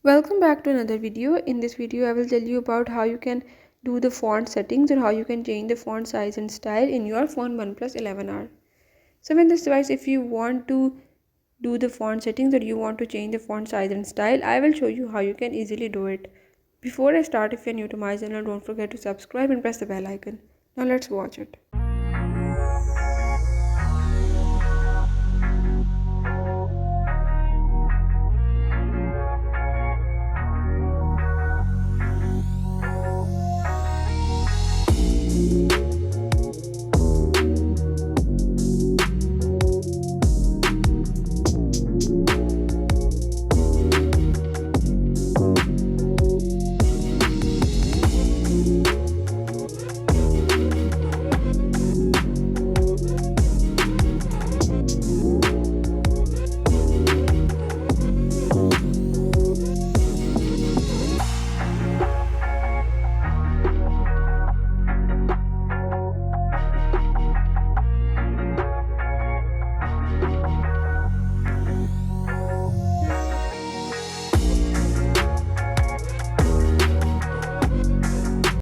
Welcome back to another video. In this video, I will tell you about how you can do the font settings or how you can change the font size and style in your Font Oneplus 11R. So in this device, if you want to do the font settings or you want to change the font size and style, I will show you how you can easily do it. Before I start, if you're new to my channel, don't forget to subscribe and press the bell icon. Now let's watch it.